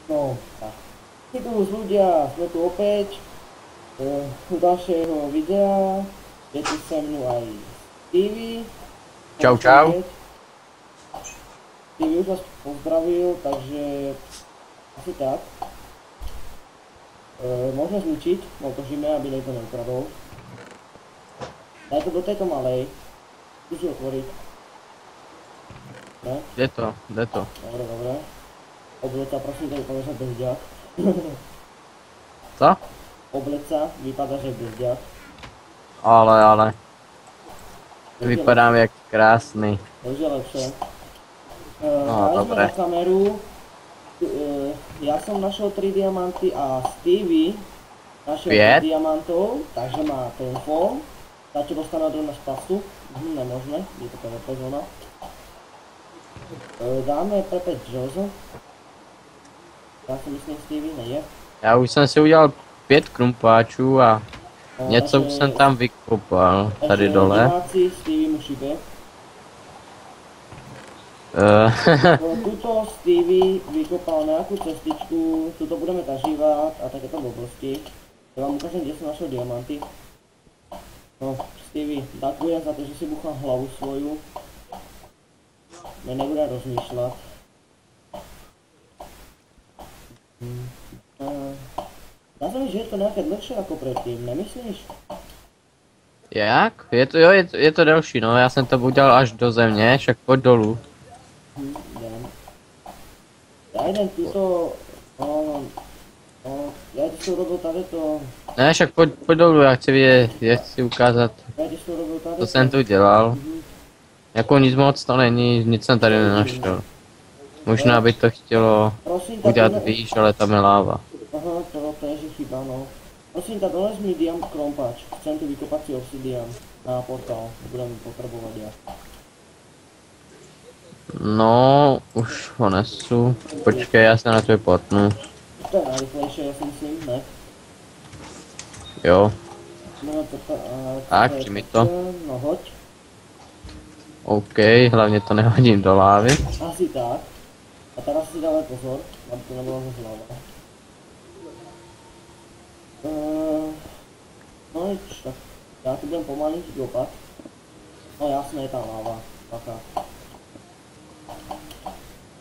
No, tak. Čus ľudia, sme tu opäť u ďalšieho videa. Je tu se mnou aj Stevie. Čau, čau. Stevie už vás pozdravil, takže asi tak. Môžeme zničiť, odložíme, aby niekto neukradol. Daj to do tejto malej. Skúsi otvoriť. Ne? Jde to. Dobre, dobre. Obleca, prosím, to vypadá, že bezďak. Co? Obleca, vypadá, že bezďak. Ale. Vypadám jak krásný. To už je lepšie. No, Dali sme dobre. na kameru. Ja som našiel 3 diamanty a Stevie našiel 5 5? diamantov, takže má telefón. Stačí dostane od nás pasu. Nemožné, je to PvP zóna. Dáme Pepe Jozo. Já si myslím, Stevie neje. Já už jsem si udělal 5 krumpáčů a něco už Takže- jsem tam vykopal, tady takže dole. diváci, Stevie mu šibe. Tuto Stevie vykopal nějakou cestičku, tuto budeme zažívat a takéto blbosti. Já vám ukážem, kde jsem našel diamanty. No, Stevie, děkuji za to, že si buchal hlavu svoju. Nebude rozmýšlet. Dá se mi, že je to nějaké dlhšie jako předtím, nemyslíš? Jak? Je to delší, no, já jsem to udělal až do země, však pojď dolů. Jdem. Já jdem tuto... já když jsem robil tady to... Ne, však pojď dolů, já chci vidět, já chci ukázat, Já když jsem robil tady co jsem tu dělal. Mhm. Jako nic moc to není, nic jsem tady nenašel. Možná by to chtělo Prosím tě, udělat výš, ale tam je láva. Aha, to je že chyba, no. Prosím tě, dones mi diam krompáč. Chcem tu vykopat si obsidian na portál. Budem potřebovat já. No, už ho nesu. Počkej, já se na to potnu. To je najrychlejší, já si myslím, ne? Jo, No, Tak, to je přijmi to. No, hoď. OK, hlavně to nehodím do lávy. Asi tak. A teraz si dáme pozor, aby to nebylo zase láva. No nič, tak já tu budem pomalý kopat. No jasné, je tam láva. Taká.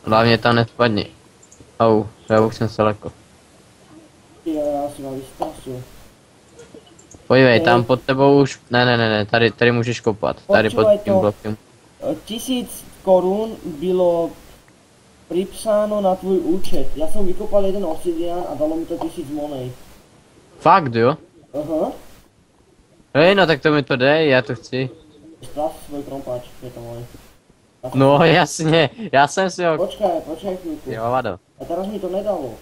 Hlavně tam nespadni. Au, já už jsem se leko. Já si mám vystrašil. Podívej, tam pod tebou už... Ne, tady můžeš kopat. Tady pod Počúvaj tím to. blokem. 1000 korun bylo pripsáno na tvůj účet. Já jsem vykopal jeden obsidian a dalo mi to 1000 monej. Fakt jo? Aha. Hej, no tak to mi to dej, já to chci. Sprav svůj krompáč, je to můj. No jasně, já jsem si ho... Počkej chvíľku. Jo, vado. A teraz mi to nedalo.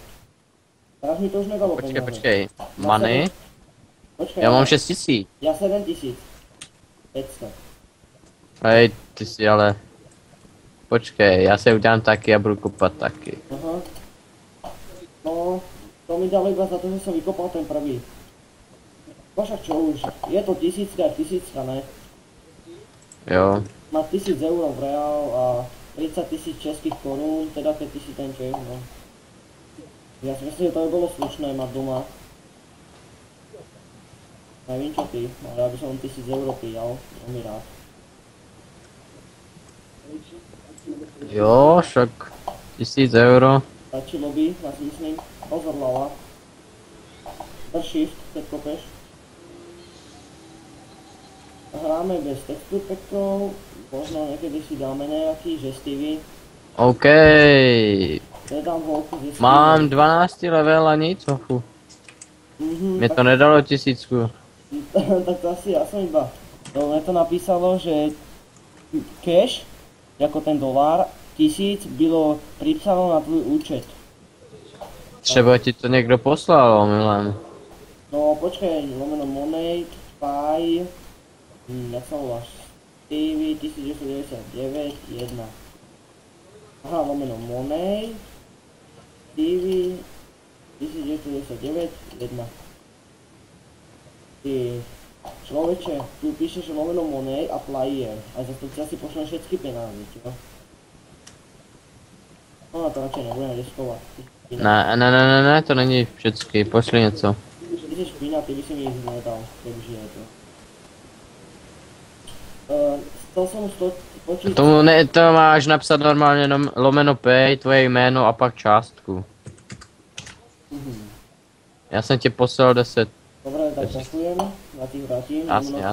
Teraz mi to už nedalo peniaze. Počkej. Money? Počkej, Já mám 6000. Já 7500. Hej, ty si ale... Počkej, já se udělám taky a budu kopat taky. Aha. No, to mi dalo iba za to, že jsem vykopal ten prvý. Však čo už, je to 1000 a 1000, ne? Jo. Má 1000 eur v reál a 30 000 českých korun, teda 5000 ten Čech, no. Já si myslím, že to by bylo slušné mať doma. Nevím čo ty, ale já bych som 1000 eur prijal, veľmi rád. Jo, však 1000 euro. Stačilo by, já si myslím, pozor lava. Drž shift, keď kopeš. Hráme bez textu pekov, možno niekedy si dáme nejaký, že Stevie. OK. Nedám volku ze Stevie. Mám 12 level a nic, ochu. Mě to nedalo 1000. Tak to asi ja som iba. Mne to napísalo, že cash, jako ten dolár, 1000 bylo pripsáno na tvůj účet. Třeba ti to někdo poslal, omylem. No počkej, lomeno money, spy, jak sa voláš? Stevie 1999, 1. Aha, lomeno money, Stevie 1999, 1. Ty človeče, tu píšeš lomeno money a player, a za to ti asi pošlem všetky penáze, čo? No a to radšej nebudem riskovat. Ne, to není vždycky, pošli něco. Ty jsi špína, ty by si mi nic nedal, takže je to. Stal jsem počít... Tomu ne, to máš napsat normálně lomeno pay, tvoje jméno a pak částku. Já jsem ti poslal 10. Dobré, tak děkujeme, já ti vrátím. Jasně.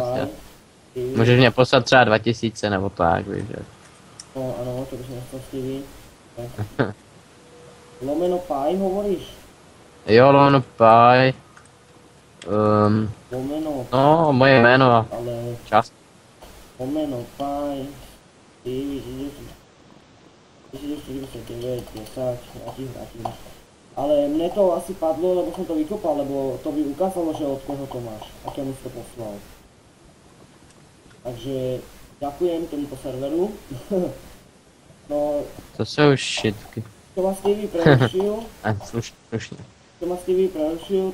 Můžeš mě poslat třeba 2000 nebo tak, víš, že? No ano, to bych nechtěl Stevie. Lomeno pay hovoríš? Jo, lomeno pay. Lomeno No, moje jméno a ale část. lomeno pay Stevie 1949, 10, já ti vrátím. Ale mne to asi padlo, lebo som to vykopal, lebo to by ukázalo, že od koho to máš, akému si to poslal. Takže ďakujem tomuto serveru. No, To jsou šitky. čo ma Stevie prerušil, Slušně.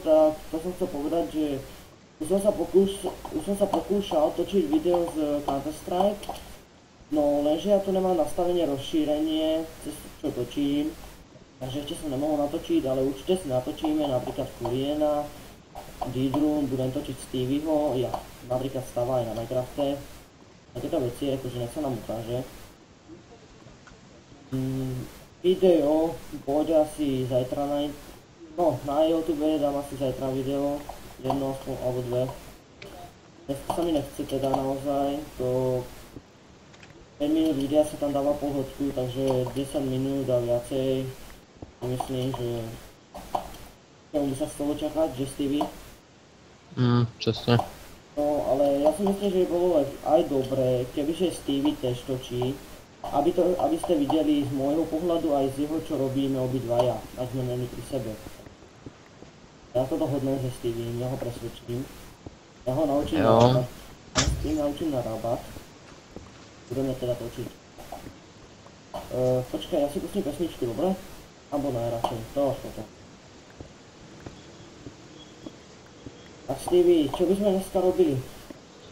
tak to som chcel povedať, že už som sa pokúšal točiť video z Counter-Strike, no lenže ja tu nemám nastavenie rozšírenie, cez čo točím. Takže ešte som nemohol natočiť, ale určite si natočíme napríklad Kuriena, Deedroom, budem točiť Stevieho, ja napríklad Stava aj na Minecrafte. Takéto veci, akože nech sa nám ukáže. Video pôjde asi zajtra na YouTube dám asi zajtra video, jedno aspoň alebo dve. Dneska sa mi nechce teda naozaj, to 5 minút videa sa tam dáva pol hodku, takže 10 minút a viacej. Myslím, že tomu by sa stalo čakať, že Stevie. Přesně. No, ale ja si myslím, že by bolo aj dobré, kebyže Stevie tež točí, aby ste videli z môjho pohľadu aj z jeho, čo robíme obidvaja, ak sme není pri sebe. Ja to dohodnem, že Stevie, ja ho presvedčím. Ja ho naučím narábať. Ja s tým naučím narábať. Budeme teda točiť. Počkaj, ja si pustím pesničku, dobre? Abo najradšej, to až potom. Tak Stevie, čo by sme dneska robili?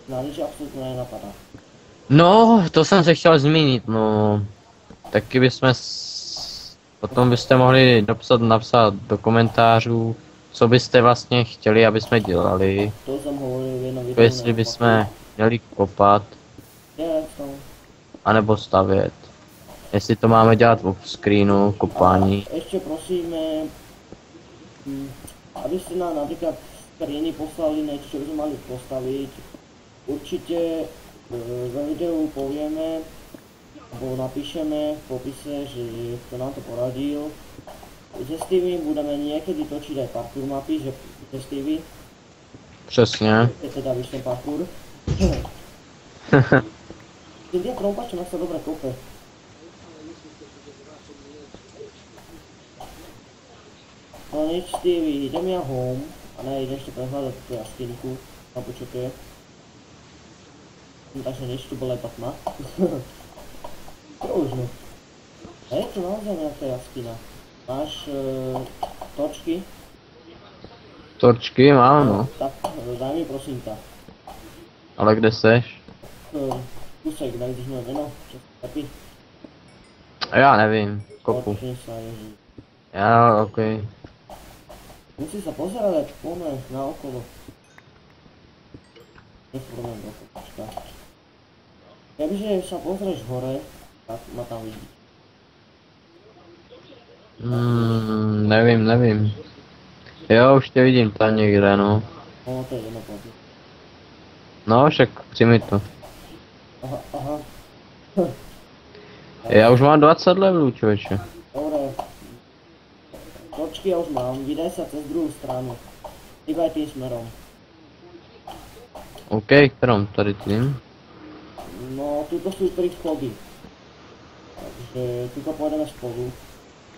Na nič absolútne nenapadá. No, to jsem se chtěl zmínit, no. Taky bychom potom byste mohli napsat do komentářů, co byste vlastně chtěli, aby jsme dělali. To jsem hovoril v jednom videu. Jestli bychom měli kopat, anebo stavět. Jestli to máme dělat v screenu, kopání. A ešte prosíme, aby ste nám napríklad screeny poslali niečo, čo by sme mali postaviť. Určite ve videu povieme, alebo napíšeme v popise, že kto nám to poradil. Se Stevie budeme niekedy točiť aj parkour mapy, že Stevie. Přesně. Je teda vyššie parkour. Tým dia trompačom, ak sa dobre kope. No nič Stevie, idem ja home, a ne, idem ešte prehľadať tú jaskynku, alebo čo to je. Takže nič, tu bola iba tma. To už no. A je tu naozaj nejaká jaskyna. Máš točky? Torčky mám, no. Tak daj mi prosím ťa. Ale kde seš? Kusek, daj když moje meno, čo tapí. Já nevím, kopu. Počni sa, ježi. Já, okej. Musí sa pozerať, poďme na okolo. Nefúrme do kopačka. Kebyže sa pozrieš hore, tak ma tam vidíš. Nevím. Jo, už tě vidím tam někde, no. No to je jedno pozor. No, však přijmi to. Aha. Já už mám 20 levelů, člověče. Dobre. Točky ja už mám, vydaj sa cez druhú stranu. Hýbaj tým smerom. OK, kterou tady tím? No, tuto sú 3 schody. Takže tuto pôjdeme spolu.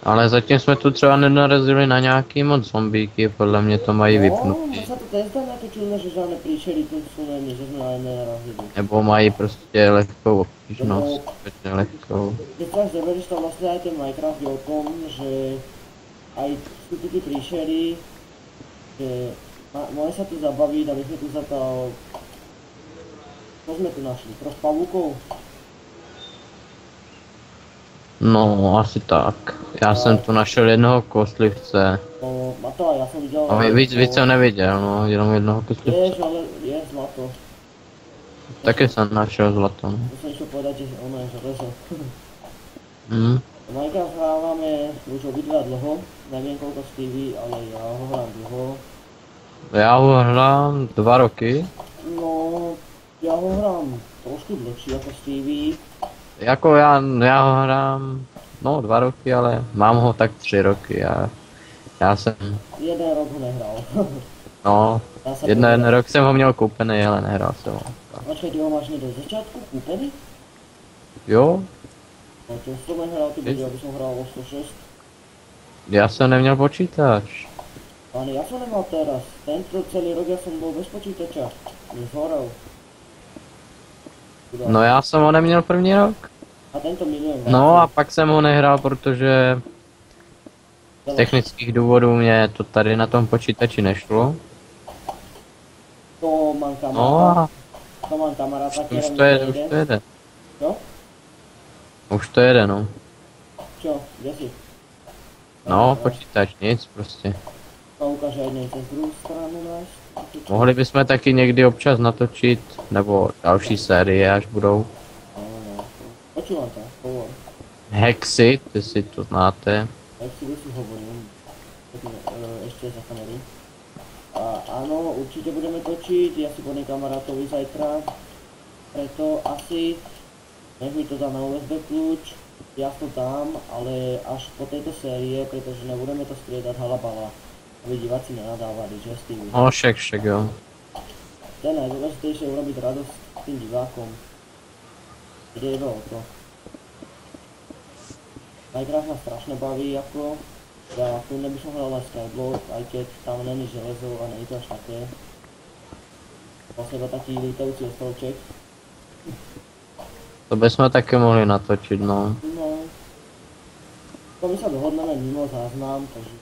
Ale zatím jsme tu třeba nenarazili na nějaký moc zombíky, podle mě to mají No, vypnutý. mne sa to teď zdá nejaké čudné, že žiadne príšery tu sú není, že sme na jedné narazili. Nebo mají prostě lehkou obtížnost, hodně lehkou. Keď sa zeberieš, tam vlastne aj ten Minecraft je o tom, že aj sú tu tí príšery, že môže sa tu zabaviť, aby sme tu zatal... Čo sme tu našli? Troch pavúkov? No, asi tak. Já jsem tu našel jednoho kostlivce. No, Mata, já jsem viděl... A víc jsem neviděl, no, jenom jednoho kostlivce. Jež, ale je zlato. Taky jsem našel zlato, no. To jsem ještě povedať, že ono je železo. Hm. Minecraft hráváme už obidva dlho, nevím koľko Stevie, ale já ho hrám dlho. Já ho hrám 2 roky. No, já ho hrám trošku dlhší jako Stevie. Jako já ho hrám, no 2 roky, ale mám ho tak 3 roky. Já jsem, Jeden rok ho nehrál. no, Já jsem jeden rok jsem ho měl koupený, ale nehrál jsem ho. Počkej, ty ho máš někde z začátku kúpený? Jo, No to som nehrál, ty bude, aby som hral o 106. já jsem neměl počítač. Ale ja som nemal teraz. Tento celý rok ja som bol bez počítača. Mě zhoral. No já jsem ho neměl první rok. A tento milujem. No a pak jsem ho nehrál, protože z technických důvodů mě to tady na tom počítači nešlo. To mám No kamaráta. a To mám kamaráta, už kterému to jede. Čo? Už to jede, no. Čo? Kde si? No, počítač, nic prostě. To ukáže aj nejde z druhou stranu náš. Mohli bychom taky někdy občas natočit, nebo další série, až budou. No. Počúvam ťa, hovor. Hexy, ty si to znáte. Jak si hovorím. Ešte za kamery. A áno, určite budeme točiť, ja si podnem kamarátovi zajtra. Preto asi, nech mi to dá na USB kľúč, ja to dám, ale až po tejto série, pretože nebudeme to striedať halabala. Aby diváci nenadávali, že Stevie. No, však jo. To je najdôležitejšie urobiť radosť tým divákom. Kde je to? Minecraft ma strašne baví, ako ja tu neby som hral na Skyblock, aj keď tam není železo a není to až také. Vlastne iba taký lítajúci ostrovček. To bychom taky mohli natočit, no. No. To my sa dohodneme mimo záznam, takže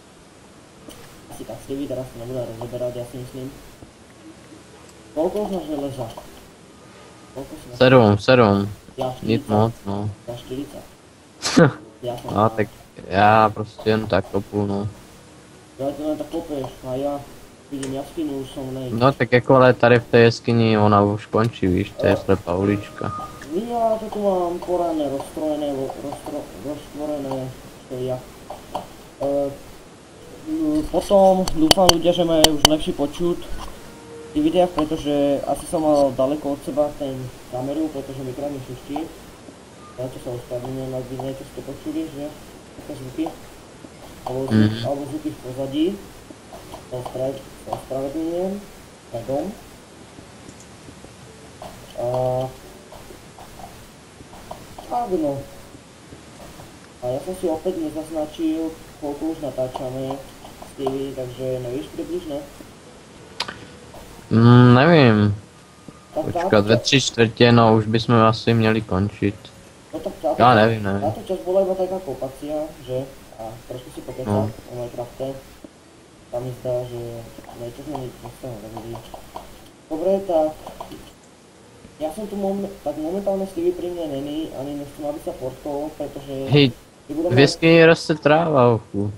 asi tak Stevie teraz to nebude rozeberať, ja si myslím. Koľko už máš železa? Koľko si máš? 7. Ja Nic 40. moc, no. Ja 40. Ja som No, tak já prostě jen tak kopu, no. Ja to len tak kopeš a ja vidím jaskynu, už som nej. No, tak jako ale tady v té jeskyni ona už končí, víš, to je slepá ulička. Ja to tu mám poradne rozstrojené, roztvorené, čo ja. Potom dúfam ľudia, že majú už lepší počut v tých videách, pretože asi som mal daleko od seba ten kameru, pretože mi krajne šuští. Ja čo sa ospravedlňujem, ak by niečo ste počuli, že také zvuky. Alebo zvuky v pozadí. Sa ospravedlňujem. Predom. Tak no. A ja som si opäť nezaznačil, koľko už natáčame s TV, takže nevíš približne? Nevím. Tak Počkat, ve 3/4, no už bychom asi měli končit. No tak Já nevím. táto časť bola iba taká kopácia, že? A trošku si pokecať o Minecrafte. Tam mi zdá, že niečo sme z toho robili. Dobre, tak ja som tu tak momentálne s TV pri mne není, ani nechcem, aby sa portol, pretože Hej, v jeskyni roste tráva, ochu.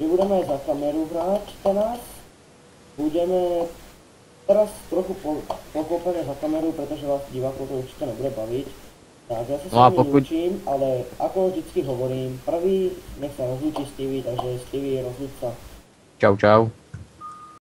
my budeme za kameru hrať teraz. Budeme teraz trochu pokopeme za kameru, pretože vás divákov to určite nebude baviť. Tak ja sa s No a vami pokud- lúčim, ale ako vždycky hovorím, prvý nech sa rozlúči Stevie, takže Stevie rozlúč sa. Čau.